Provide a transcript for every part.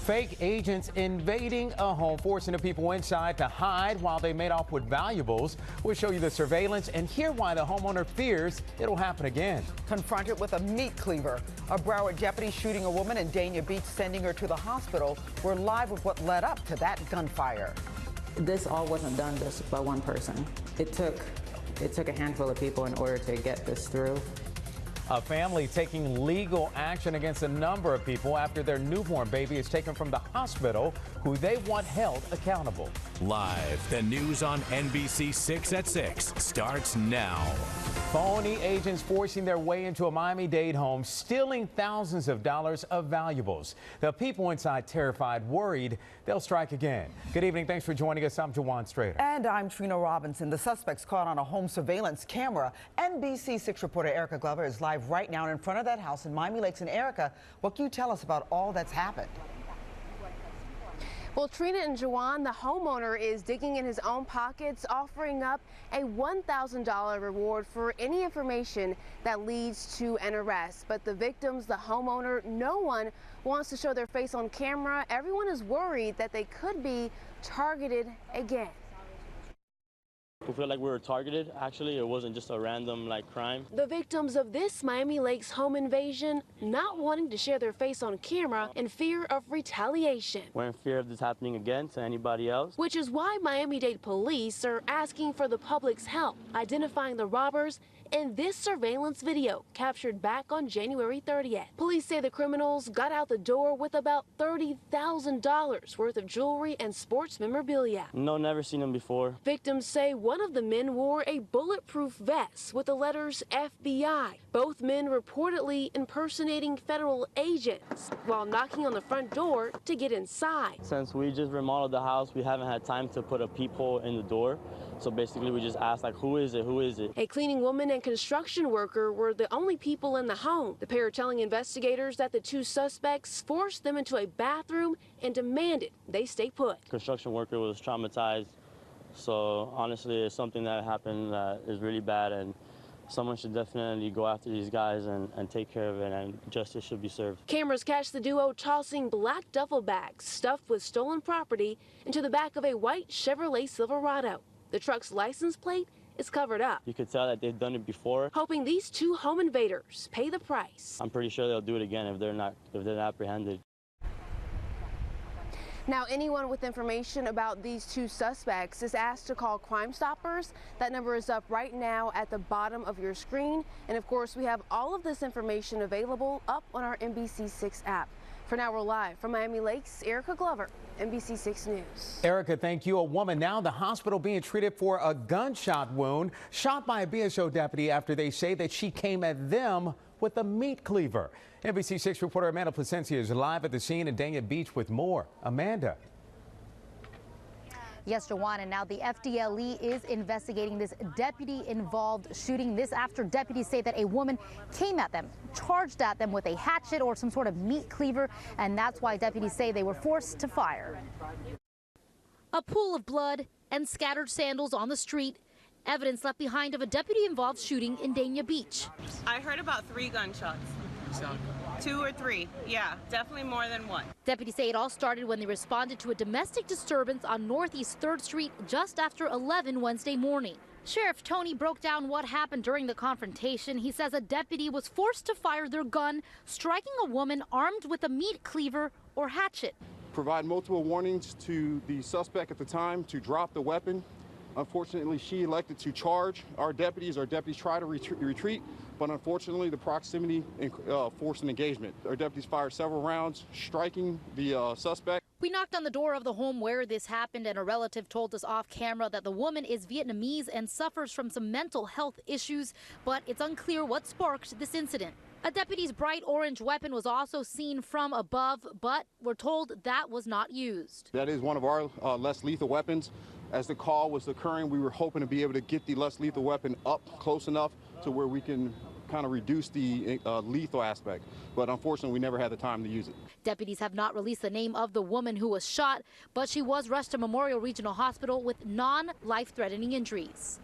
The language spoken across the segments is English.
Fake agents invading a home, forcing the people inside to hide while they made off with valuables. We'll show you the surveillance and hear why the homeowner fears it'll happen again. Confronted with a meat cleaver, a Broward deputy shooting a woman in Dania Beach, sending her to the hospital. We're live with what led up to that gunfire. This all wasn't done just by one person. It took a handful of people in order to get this through. A family taking legal action against a number of people after their newborn baby is taken from the hospital, who they want held accountable. Live, the news on NBC 6 at 6 starts now. Phony agents forcing their way into a Miami-Dade home, stealing thousands of dollars of valuables. The people inside terrified, worried they'll strike again. Good evening. Thanks for joining us. I'm Jawan Strader. And I'm Trina Robinson. The suspect's caught on a home surveillance camera. NBC 6 reporter Erica Glover is live right now in front of that house in Miami Lakes. And Erica, what can you tell us about all that's happened? Well, Trina and Jawan, the homeowner is digging in his own pockets, offering up a $1,000 reward for any information that leads to an arrest. But the victims, the homeowner, no one wants to show their face on camera. Everyone is worried that they could be targeted again. We feel like we were targeted. Actually, it wasn't just a random crime. The victims of this Miami Lakes home invasion not wanting to share their face on camera in fear of retaliation. We're in fear of this happening again to anybody else. Which is why Miami-Dade police are asking for the public's help identifying the robbers in this surveillance video captured back on January 30th. Police say the criminals got out the door with about $30,000 worth of jewelry and sports memorabilia. No, never seen them before. Victims say one of the men wore a bulletproof vest with the letters FBI. Both men reportedly impersonating federal agents while knocking on the front door to get inside. Since we just remodeled the house, we haven't had time to put a peephole in the door. So basically we just asked, who is it? Who is it? A cleaning woman and construction worker were the only people in the home. The pair telling investigators that the two suspects forced them into a bathroom and demanded they stay put. Construction worker was traumatized. So honestly, it's something that happened that is really bad, and someone should definitely go after these guys and take care of it, and justice should be served. Cameras catch the duo tossing black duffel bags stuffed with stolen property into the back of a white Chevrolet Silverado. The truck's license plate is covered up. You could tell that they've done it before. Hoping these two home invaders pay the price. I'm pretty sure they'll do it again if they're not apprehended. Now, anyone with information about these two suspects is asked to call Crime Stoppers. That number is up right now at the bottom of your screen. And of course, we have all of this information available up on our NBC6 app. For now, we're live from Miami Lakes. Erica Glover, NBC6 News. Erica, thank you. A woman now in the hospital being treated for a gunshot wound shot by a BSO deputy after they say that she came at them with a meat cleaver. NBC6 reporter Amanda Placencia is live at the scene in Dania Beach with more. Amanda. Yes, Jawan, and now the FDLE is investigating this deputy-involved shooting. This after deputies say that a woman came at them, charged at them with a hatchet or some sort of meat cleaver, and that's why deputies say they were forced to fire. A pool of blood and scattered sandals on the street. Evidence left behind of a deputy-involved shooting in Dania Beach. I heard about 3 gunshots. 2 or 3, yeah, definitely more than 1. Deputies say it all started when they responded to a domestic disturbance on Northeast 3rd Street just after 11 Wednesday morning. Sheriff Tony broke down what happened during the confrontation. He says a deputy was forced to fire their gun, striking a woman armed with a meat cleaver or hatchet. Provide multiple warnings to the suspect at the time to drop the weapon. Unfortunately, she elected to charge our deputies. Our deputies tried to retreat, but unfortunately, the proximity forced an engagement. Our deputies fired several rounds, striking the suspect. We knocked on the door of the home where this happened, and a relative told us off camera that the woman is Vietnamese and suffers from some mental health issues, but it's unclear what sparked this incident. A deputy's bright orange weapon was also seen from above, but we're told that was not used. That is one of our less lethal weapons. As the call was occurring, we were hoping to be able to get the less lethal weapon up close enough to where we can kind of reduce the lethal aspect. But unfortunately, we never had the time to use it. Deputies have not released the name of the woman who was shot, but she was rushed to Memorial Regional Hospital with non-life-threatening injuries.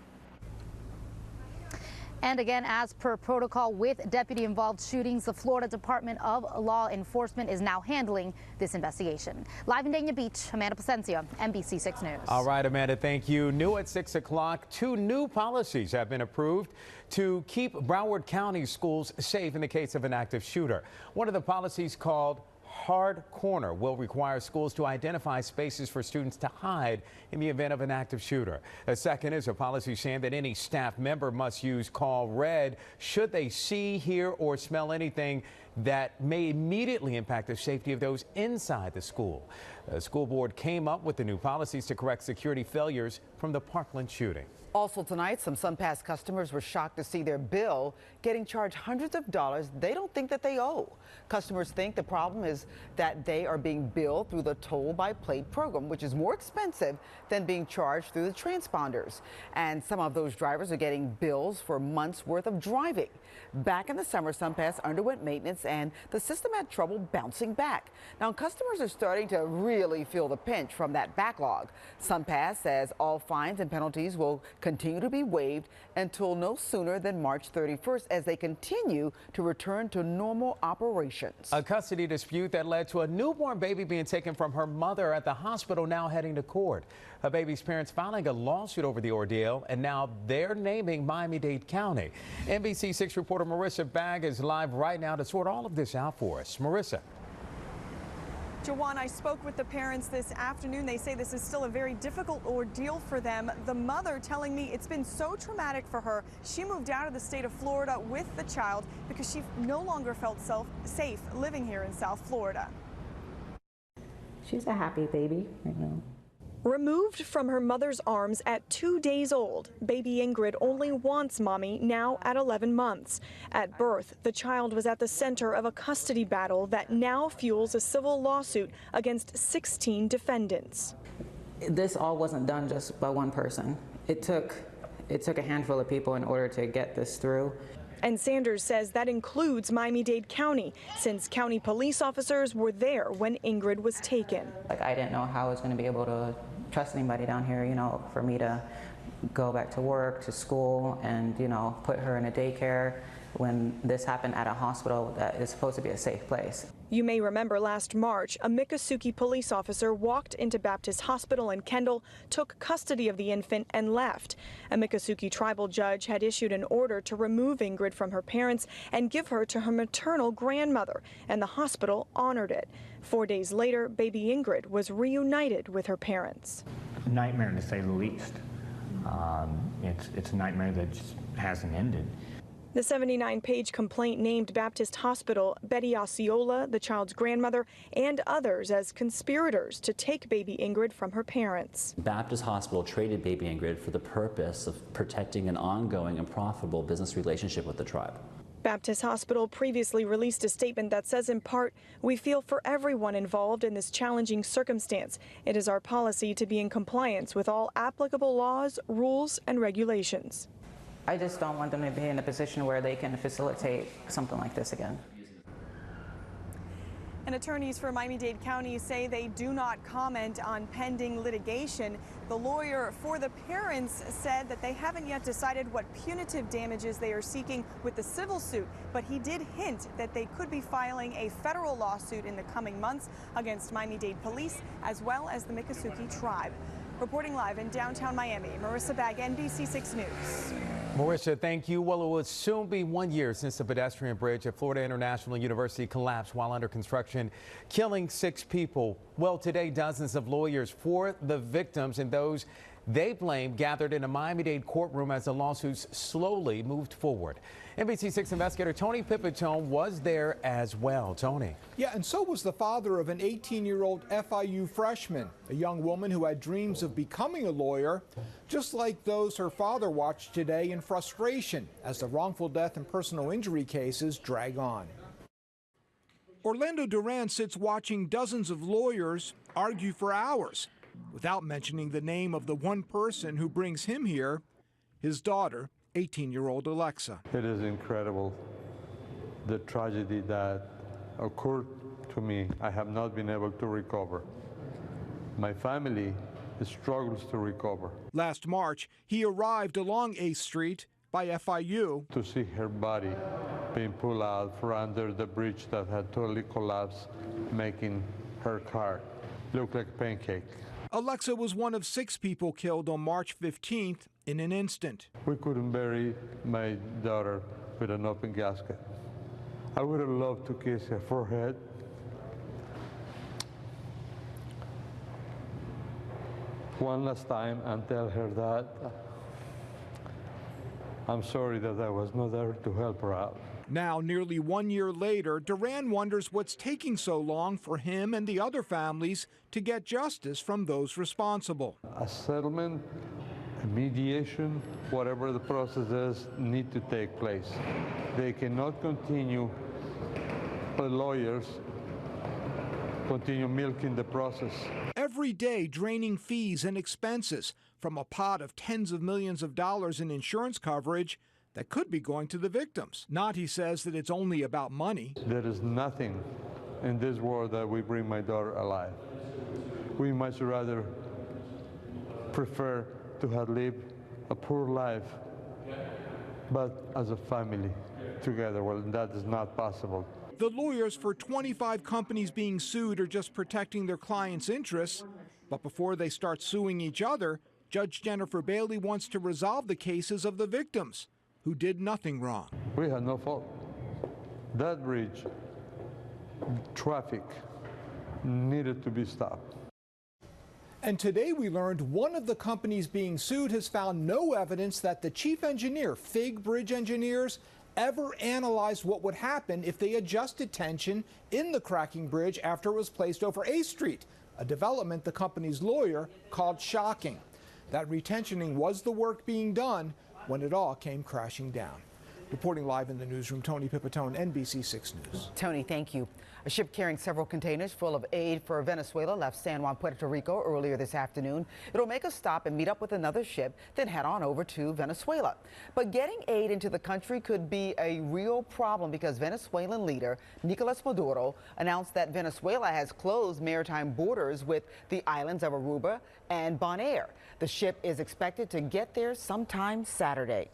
And again, as per protocol with deputy-involved shootings, the Florida Department of Law Enforcement is now handling this investigation. Live in Dania Beach, Amanda Placencia, NBC 6 News. All right, Amanda, thank you. New at 6 o'clock, 2 new policies have been approved to keep Broward County schools safe in the case of an active shooter. One of the policies, called Hard Corner, will require schools to identify spaces for students to hide in the event of an active shooter. A second is a policy saying that any staff member must use Call Red should they see, hear, or smell anything that may immediately impact the safety of those inside the school. The school board came up with the new policies to correct security failures from the Parkland shooting. Also tonight, some SunPass customers were shocked to see their bill getting charged hundreds of dollars they don't think that they owe. Customers think the problem is that they are being billed through the toll by plate program, which is more expensive than being charged through the transponders. And some of those drivers are getting bills for months worth of driving. Back in the summer, SunPass underwent maintenance and the system had trouble bouncing back. Now customers are starting to really feel the pinch from that backlog. SunPass says all fines and penalties will continue to be waived until no sooner than March 31st as they continue to return to normal operations. A custody dispute that led to a newborn baby being taken from her mother at the hospital now heading to court. A baby's parents filing a lawsuit over the ordeal, and now they're naming Miami-Dade County. NBC 6 reporter Marissa Bagg is live right now to sort all of this out for us. Marissa. Jawan, I spoke with the parents this afternoon. They say this is still a very difficult ordeal for them. The mother telling me it's been so traumatic for her. She moved out of the state of Florida with the child because she no longer felt safe living here in South Florida. She's a happy baby right now. Removed from her mother's arms at 2 days old, baby Ingrid only wants mommy now at 11 months. At birth, the child was at the center of a custody battle that now fuels a civil lawsuit against 16 defendants. This all wasn't done just by one person. It took a handful of people in order to get this through. And Sanders says that includes Miami-Dade County, since county police officers were there when Ingrid was taken. Like, I didn't know how I was going to be able to trust anybody down here, you know, for me to go back to work, to school, and, you know, put her in a daycare when this happened at a hospital that is supposed to be a safe place. You may remember last March, a Miccosukee police officer walked into Baptist Hospital in Kendall, took custody of the infant, and left. A Miccosukee tribal judge had issued an order to remove Ingrid from her parents and give her to her maternal grandmother, and the hospital honored it. 4 days later, baby Ingrid was reunited with her parents. Nightmare, to say the least. It's a nightmare that just hasn't ended. The 79-page complaint named Baptist Hospital, Betty Osceola, the child's grandmother, and others as conspirators to take baby Ingrid from her parents. Baptist Hospital traded baby Ingrid for the purpose of protecting an ongoing and profitable business relationship with the tribe. Baptist Hospital previously released a statement that says, in part, "We feel for everyone involved in this challenging circumstance. It is our policy to be in compliance with all applicable laws, rules, and regulations." I just don't want them to be in a position where they can facilitate something like this again. And attorneys for Miami-Dade County say they do not comment on pending litigation. The lawyer for the parents said that they haven't yet decided what punitive damages they are seeking with the civil suit, but he did hint that they could be filing a federal lawsuit in the coming months against Miami-Dade police as well as the Miccosukee tribe. Reporting live in downtown Miami, Marissa Bagg, NBC 6 News. Marissa, thank you. Well, it will soon be 1 year since the pedestrian bridge at Florida International University collapsed while under construction, killing 6 people. Well, today, dozens of lawyers for the victims and those they blame gathered in a Miami-Dade courtroom as the lawsuits slowly moved forward. NBC 6 investigator Tony Pipitone was there as well. Tony. Yeah, and so was the father of an 18-year-old FIU freshman, a young woman who had dreams of becoming a lawyer, just like those her father watched today in frustration as the wrongful death and personal injury cases drag on. Orlando Duran sits watching dozens of lawyers argue for hours, without mentioning the name of the one person who brings him here, his daughter, 18-year-old Alexa. It is incredible, the tragedy that occurred to me. I have not been able to recover. My family struggles to recover. Last March, he arrived along 8th Street by FIU. To see her body being pulled out from under the bridge that had totally collapsed, making her car look like a pancake. Alexa was one of 6 people killed on March 15th in an instant. We couldn't bury my daughter with an open casket. I would have loved to kiss her forehead. One last time and tell her that I'm sorry that I was not there to help her out. Now, nearly 1 year later, Duran wonders what's taking so long for him and the other families to get justice from those responsible. A settlement, a mediation, whatever the process is, need to take place. They cannot continue, the lawyers continue milking the process. Every day draining fees and expenses from a pot of tens of millions of dollars in insurance coverage that could be going to the victims. Not, he says, that it's only about money. There is nothing in this world that we bring my daughter alive. We much rather prefer to have lived a poor life, but as a family together. Well, that is not possible. The lawyers for 25 companies being sued are just protecting their clients' interests. But before they start suing each other, Judge Jennifer Bailey wants to resolve the cases of the victims who did nothing wrong. We had no fault. That bridge, traffic, needed to be stopped. And today we learned one of the companies being sued has found no evidence that the chief engineer, FIG Bridge Engineers, ever analyzed what would happen if they adjusted tension in the cracking bridge after it was placed over A Street, a development the company's lawyer called shocking. That retensioning was the work being done when it all came crashing down. Reporting live in the newsroom, Tony Pipitone, NBC 6 News. Tony, thank you. A ship carrying several containers full of aid for Venezuela left San Juan, Puerto Rico earlier this afternoon. It'll make a stop and meet up with another ship, then head on over to Venezuela. But getting aid into the country could be a real problem because Venezuelan leader Nicolas Maduro announced that Venezuela has closed maritime borders with the islands of Aruba and Bonaire. The ship is expected to get there sometime Saturday.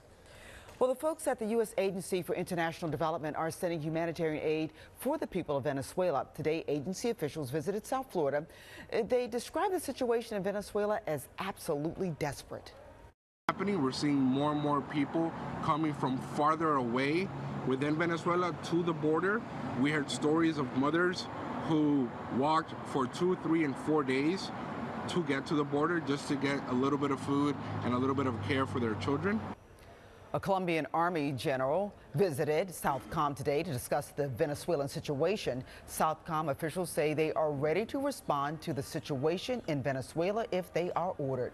Well, the folks at the U.S. Agency for International Development are sending humanitarian aid for the people of Venezuela. Today, agency officials visited South Florida. They described the situation in Venezuela as absolutely desperate. We're seeing more and more people coming from farther away within Venezuela to the border. We heard stories of mothers who walked for 2, 3, and 4 days to get to the border just to get a little bit of food and a little bit of care for their children. A Colombian Army general visited Southcom today to discuss the Venezuelan situation. Southcom officials say they are ready to respond to the situation in Venezuela if they are ordered.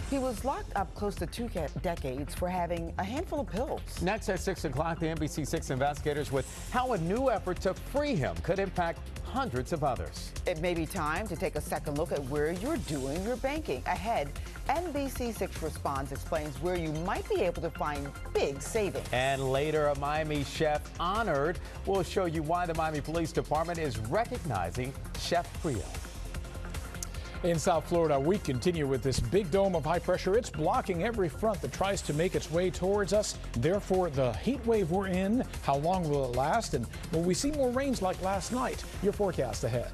He was locked up close to 2 decades for having a handful of pills. Next at 6 o'clock, the NBC6 investigators with how a new effort to free him could impact hundreds of others. It may be time to take a second look at where you're doing your banking. Ahead, NBC6 Responds explains where you might be able to find big savings. And later, a Miami chef honored. We'll show you why the Miami Police Department is recognizing Chef Creole. In South Florida, we continue with this big dome of high pressure. It's blocking every front that tries to make its way towards us. Therefore, the heat wave we're in, how long will it last? And will we see more rains like last night? Your forecast ahead.